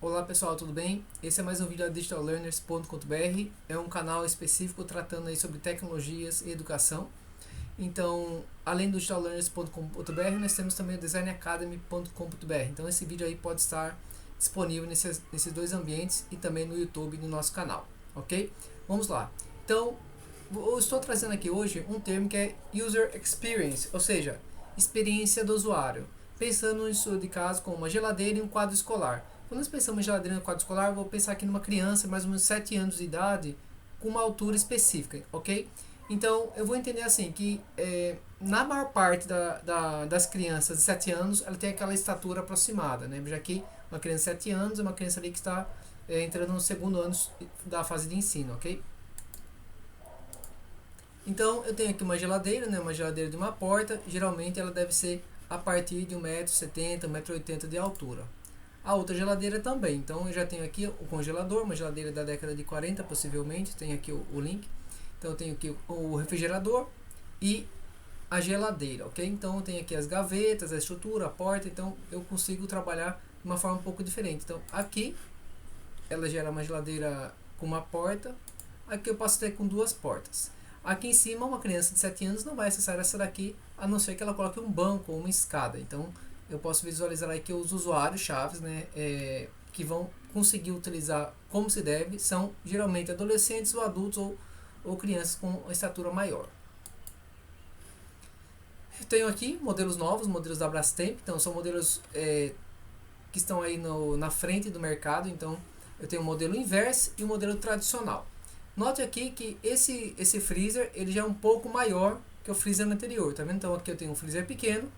Olá pessoal, tudo bem? Esse é mais um vídeo da digitallearners.com.br. É um canal específico tratando aí sobre tecnologias e educação. Então, além do digitallearners.com.br, nós temos também o designacademy.com.br. Então, esse vídeo aí pode estar disponível nesses dois ambientes e também no YouTube no nosso canal, ok? Vamos lá. Então, eu estou trazendo aqui hoje um termo que é User Experience, ou seja, experiência do usuário. Pensando no estudo de caso com uma geladeira e um quadro escolar. Quando nós pensamos em geladeira e um quadro escolar, eu vou pensar aqui numa criança mais ou menos 7 anos de idade com uma altura específica, ok? Então, eu vou entender assim, que na maior parte das crianças de 7 anos, ela tem aquela estatura aproximada, né? Já que uma criança de 7 anos é uma criança ali que está entrando no segundo ano da fase de ensino, ok? Então, eu tenho aqui uma geladeira, né? Uma geladeira de uma porta, geralmente ela deve ser a partir de 1,70 m, 1,80 m de altura. A outra geladeira também, então eu já tenho aqui o congelador, uma geladeira da década de 40 possivelmente, tem aqui o link. Então eu tenho aqui o refrigerador e a geladeira, ok? Então eu tenho aqui as gavetas, a estrutura, a porta, então eu consigo trabalhar de uma forma um pouco diferente. Então aqui ela gera uma geladeira com uma porta, aqui eu posso ter com duas portas. Aqui em cima uma criança de 7 anos não vai acessar essa daqui, a não ser que ela coloque um banco ou uma escada. Então eu posso visualizar aqui os usuários chaves, né, que vão conseguir utilizar como se deve, são geralmente adolescentes ou adultos ou crianças com estatura maior. Eu tenho aqui modelos novos, modelos da Brastemp, então são modelos que estão aí na frente do mercado. Então eu tenho o modelo inverso e o modelo tradicional. Note aqui que esse freezer ele já é um pouco maior que o freezer anterior, tá vendo? Então aqui eu tenho um freezer pequeno,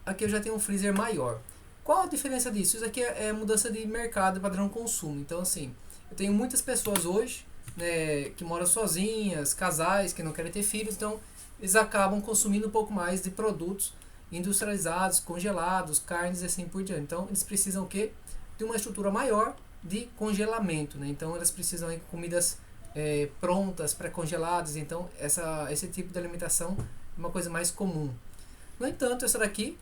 aqui eu já tenho um freezer maior. Qual a diferença disso? Isso aqui é mudança de mercado, padrão consumo. Então assim, eu tenho muitas pessoas hoje, né, que moram sozinhas, casais que não querem ter filhos, então eles acabam consumindo um pouco mais de produtos industrializados, congelados, carnes e assim por diante. Então eles precisam o quê? De uma estrutura maior de congelamento, né? Então elas precisam de comidas prontas, pré-congeladas. Então esse tipo de alimentação é uma coisa mais comum. No entanto, essa daqui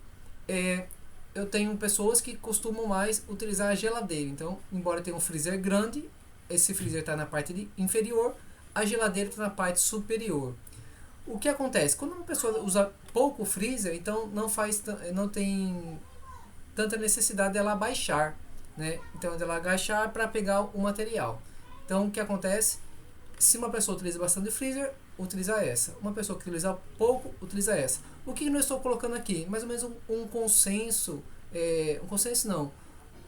eu tenho pessoas que costumam mais utilizar a geladeira. Então, embora tenha um freezer grande, esse freezer está na parte inferior, a geladeira está na parte superior. O que acontece? Quando uma pessoa usa pouco freezer, então não tem tanta necessidade dela abaixar, né? Então, dela agachar para pegar o material. Então, o que acontece? Se uma pessoa utiliza bastante freezer, utiliza essa. Uma pessoa que utiliza pouco, utiliza essa. O que eu estou colocando aqui? Mais ou menos um consenso,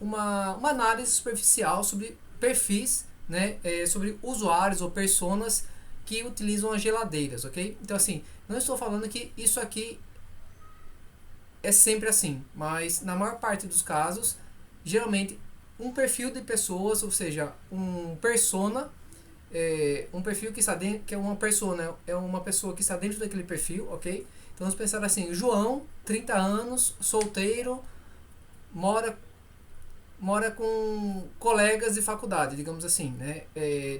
uma análise superficial sobre perfis, né, sobre usuários ou personas que utilizam as geladeiras, ok? Então assim, não estou falando que isso aqui é sempre assim, mas na maior parte dos casos, geralmente um perfil de pessoas, ou seja, um persona, um perfil que está dentro, que é uma persona, é uma pessoa que está dentro daquele perfil, ok? Então vamos pensar assim, João, 30 anos, solteiro, mora com colegas de faculdade, digamos assim, né?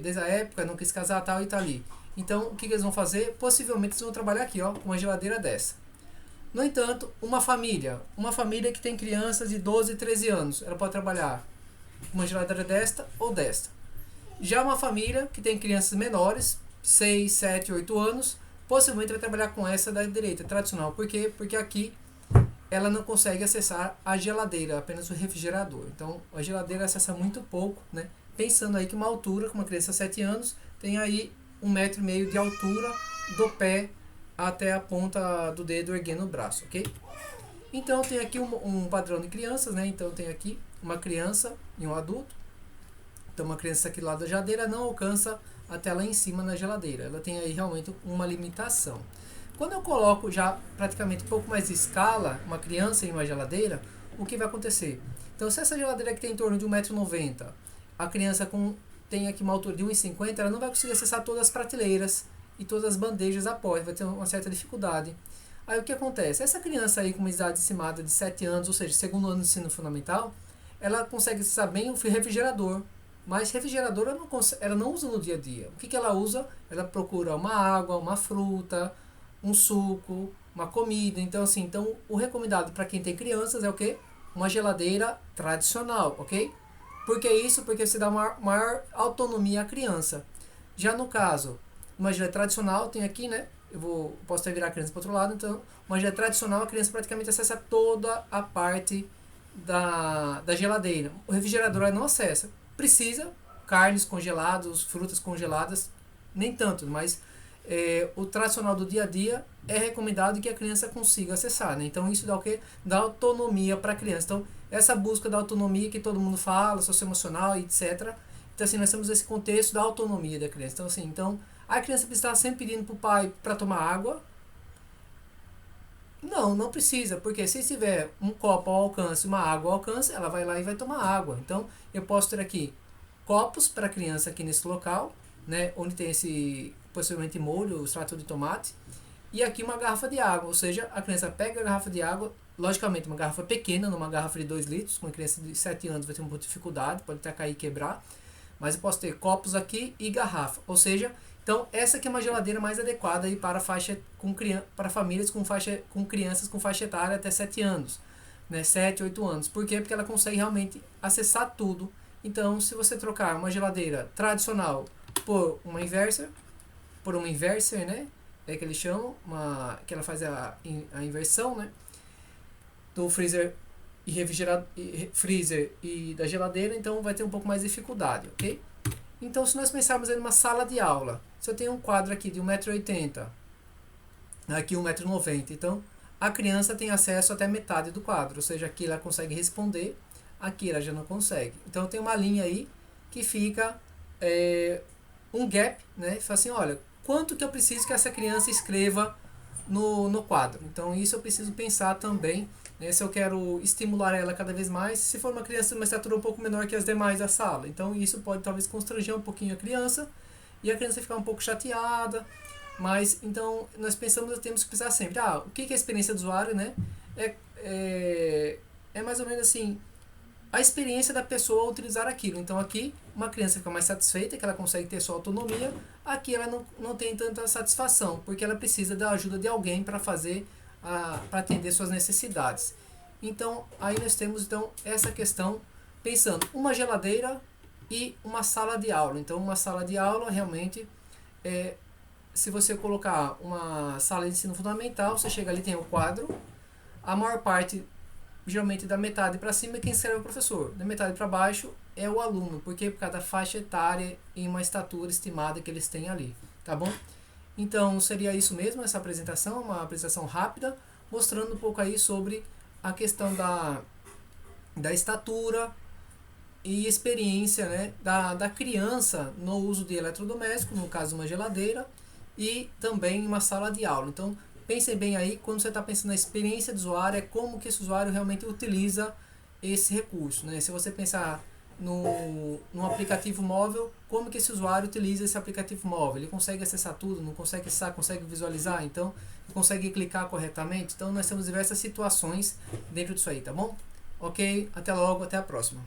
Desde a época, não quis casar, tal e tá ali. Então, o que eles vão fazer? Possivelmente eles vão trabalhar aqui, ó, com uma geladeira dessa. No entanto, uma família que tem crianças de 12 e 13 anos, ela pode trabalhar com uma geladeira desta ou desta. Já uma família que tem crianças menores, 6, 7, 8 anos, possivelmente vai trabalhar com essa da direita, tradicional. Por quê? Porque aqui ela não consegue acessar a geladeira, apenas o refrigerador. Então a geladeira acessa muito pouco, né? Pensando aí que uma altura, com uma criança de 7 anos, tem aí 1,5 m de altura do pé até a ponta do dedo erguendo o braço, ok? Então tem aqui um padrão de crianças, né? Então tem aqui uma criança e um adulto. Então uma criança aqui do lado da geladeira não alcança até lá em cima na geladeira. Ela tem aí realmente uma limitação. Quando eu coloco já praticamente um pouco mais de escala, uma criança em uma geladeira, o que vai acontecer? Então se essa geladeira aqui tem em torno de 1,90 m, a criança tem aqui uma altura de 1,50 m, ela não vai conseguir acessar todas as prateleiras e todas as bandejas após, vai ter uma certa dificuldade. Aí o que acontece? Essa criança aí com uma idade estimada de 7 anos, ou seja, segundo ano de ensino fundamental, ela consegue acessar bem o refrigerador. Mas refrigerador ela não usa no dia a dia. O que ela usa? Ela procura uma água, uma fruta, um suco, uma comida. Então assim, o recomendado para quem tem crianças é o quê? Uma geladeira tradicional, ok? Por que isso? Porque você dá maior autonomia à criança. Já no caso, uma geladeira tradicional, tem aqui, né? Posso até virar a criança para outro lado, então, uma geladeira tradicional, a criança praticamente acessa toda a parte da geladeira. O refrigerador ela não acessa. Precisa, carnes congeladas, frutas congeladas, nem tanto, mas o tradicional do dia a dia é recomendado que a criança consiga acessar, né? Então isso dá o quê? Dá autonomia para a criança. Então essa busca da autonomia que todo mundo fala, socioemocional, etc. Então assim, nós temos esse contexto da autonomia da criança. Então assim, a criança precisa estar sempre pedindo para o pai para tomar água. Não precisa, porque se tiver um copo ao alcance, uma água ao alcance, ela vai lá e vai tomar água. Então eu posso ter aqui copos para a criança aqui nesse local, né, onde tem esse possivelmente molho, extrato de tomate, e aqui uma garrafa de água, ou seja, a criança pega a garrafa de água, logicamente uma garrafa pequena, numa garrafa de 2 litros, com uma criança de 7 anos vai ter um pouco de dificuldade, pode até cair e quebrar, mas eu posso ter copos aqui e garrafa, ou seja, então essa aqui é uma geladeira mais adequada aí para para famílias com crianças com faixa etária até 7 anos, né, 7, 8 anos. Por quê? Porque ela consegue realmente acessar tudo. Então, se você trocar uma geladeira tradicional por uma inverter, né? É que eles chamam, que ela faz a inversão, né? Do freezer e da geladeira, então vai ter um pouco mais de dificuldade, ok? Então, se nós pensarmos em uma sala de aula, se eu tenho um quadro aqui de 1,80 m, aqui 1,90 m, então a criança tem acesso até metade do quadro, ou seja, aqui ela consegue responder, aqui ela já não consegue. Então tem uma linha aí que fica um gap, né? Fala assim, olha, quanto que eu preciso que essa criança escreva no quadro. Então isso eu preciso pensar também, né? Se eu quero estimular ela cada vez mais, se for uma criança de uma estatura um pouco menor que as demais da sala. Então isso pode talvez constranger um pouquinho a criança e a criança ficar um pouco chateada. Mas então nós temos que pensar sempre, o que é a experiência do usuário, né? É mais ou menos assim, a experiência da pessoa ao utilizar aquilo. Então aqui uma criança fica mais satisfeita, que ela consegue ter sua autonomia, aqui ela não tem tanta satisfação, porque ela precisa da ajuda de alguém para para atender suas necessidades. Então aí nós temos então essa questão, pensando uma geladeira e uma sala de aula. Então uma sala de aula realmente se você colocar uma sala de ensino fundamental, você chega ali, tem o quadro, a maior parte, geralmente da metade para cima, é quem escreve é o professor, da metade para baixo é o aluno, porque por causa da faixa etária e uma estatura estimada que eles têm ali, tá bom? Então seria isso mesmo, essa apresentação, uma apresentação rápida, mostrando um pouco aí sobre a questão da estatura e experiência, né, da criança no uso de eletrodoméstico, no caso uma geladeira, e também uma sala de aula. Então pensem bem aí, quando você está pensando na experiência do usuário, é como que esse usuário realmente utiliza esse recurso, né? Se você pensar no aplicativo móvel, como que esse usuário utiliza esse aplicativo móvel? Ele consegue acessar tudo, não consegue acessar, consegue visualizar, então consegue clicar corretamente? Então nós temos diversas situações dentro disso aí, tá bom? Ok, até logo, até a próxima.